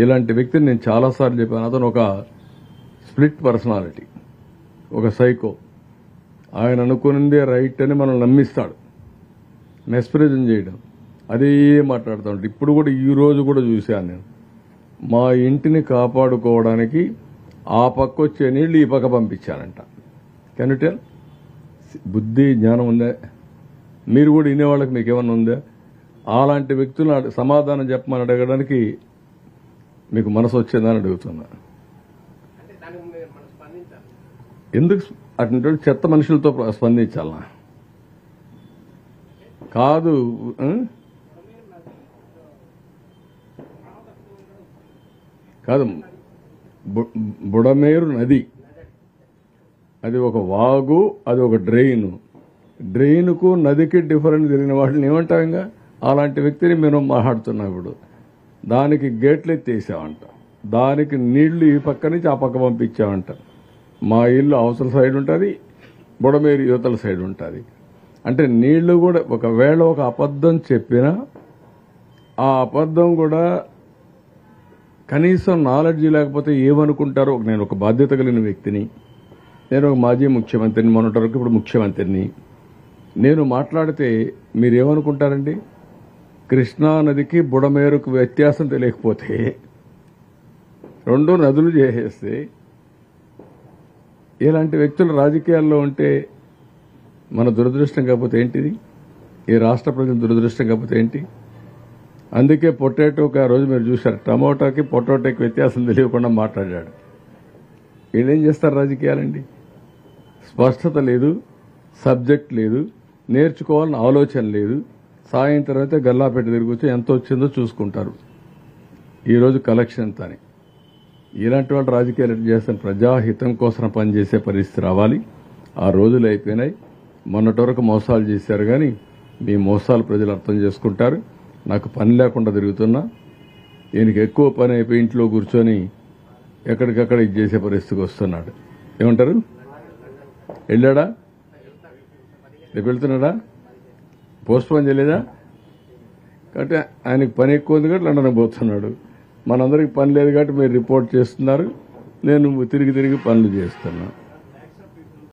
ఇలాంటి వ్యక్తిని నేను చాలాసార్లు చెప్పాను. అతను ఒక స్ప్లిట్ పర్సనాలిటీ, ఒక సైకో. ఆయన అనుకున్నదే రైట్ అని మనం నమ్మిస్తాడు, మెస్ప్రిజం చేయడం, అదే మాట్లాడుతాడు. ఇప్పుడు కూడా ఈ రోజు కూడా చూశాను నేను. మా ఇంటిని కాపాడుకోవడానికి ఆ పక్క వచ్చే నీళ్లు ఈ పక్క పంపించానంట. Can you tell? బుద్ధి జ్ఞానం ఉందా? మీరు కూడా వినేవాళ్ళకి మీకు ఏమన్నా ఉందా? అలాంటి వ్యక్తులను సమాధానం చెప్పమని అడగడానికి మీకు మనసు వచ్చేదని అడుగుతున్నా. ఎందుకు అటువంటి చెత్త మనుషులతో స్పందించాలనా? కాదు, కాదు. బుడమేరు నది అది ఒక వాగు, అది ఒక డ్రైన్. డ్రైన్కు నదికి డిఫరెంట్ జరిగిన వాటిని ఏమంటాం? ఇంకా అలాంటి వ్యక్తిని మేము మాట్లాడుతున్నాం. ఇప్పుడు దానికి గేట్లు ఎత్తేసామంట, దానికి నీళ్లు ఈ పక్క నుంచి ఆ పక్క పంపించామంట. మా ఇల్లు అవతల సైడ్ ఉంటుంది, బుడమేరు యువతల సైడ్ ఉంటుంది. అంటే నీళ్లు కూడా ఒకవేళ ఒక అబద్ధం చెప్పినా ఆ అబద్ధం కూడా కనీసం నాలెడ్జ్ లేకపోతే ఏమనుకుంటారో. నేను ఒక బాధ్యత కలిగిన వ్యక్తిని, నేను ఒక మాజీ ముఖ్యమంత్రిని, మొన్నటి వరకు ఇప్పుడు ముఖ్యమంత్రిని. నేను మాట్లాడితే మీరేమనుకుంటారండి? కృష్ణానదికి బుడమేరుకు వ్యత్యాసం తెలియకపోతే రెండు నదులు చేసేస్తే ఇలాంటి వ్యక్తులు రాజకీయాల్లో ఉంటే మన దురదృష్టం కాకపోతే ఏంటిది? ఈ రాష్ట్ర ప్రజల దురదృష్టం కాకపోతే ఏంటి? అందుకే పొటాటోకి ఆ రోజు మీరు చూశారు, టమోటాకి పొటాటోకి వ్యత్యాసం తెలియకుండా మాట్లాడాడు. వీళ్ళేం చేస్తారు రాజకీయాలండి? స్పష్టత లేదు, సబ్జెక్ట్ లేదు, నేర్చుకోవాలని ఆలోచన లేదు. సాయంత్రం అయితే గల్లాపెట్టి తిరిగి ఎంత వచ్చిందో చూసుకుంటారు. ఈరోజు కలెక్షన్ అని. ఇలాంటి వాళ్ళు రాజకీయాలు చేస్తాను. ప్రజాహితం కోసం పనిచేసే పరిస్థితి రావాలి. ఆ రోజులు అయిపోయినాయి. మొన్నటి వరకు మోసాలు చేశారు, కానీ మీ మోసాలు ప్రజలు అర్థం చేసుకుంటారు. నాకు పని లేకుండా తిరుగుతున్నా, ఈయనకి ఎక్కువ పని అయిపోయి ఇంట్లో కూర్చొని ఎక్కడికక్కడ ఇది చేసే పరిస్థితికి వస్తున్నాడు. ఏమంటారు? వెళ్ళాడా? రేపు వెళ్తున్నాడా? పోస్ట్ పోన్ చేయలేదా? కాబట్టి ఆయనకి పని ఎక్కువ ఉంది కాబట్టి లండన్ పోతున్నాడు. మనందరికి పని లేదు కాబట్టి మీరు రిపోర్ట్ చేస్తున్నారు, నేను తిరిగి పనులు చేస్తున్నా.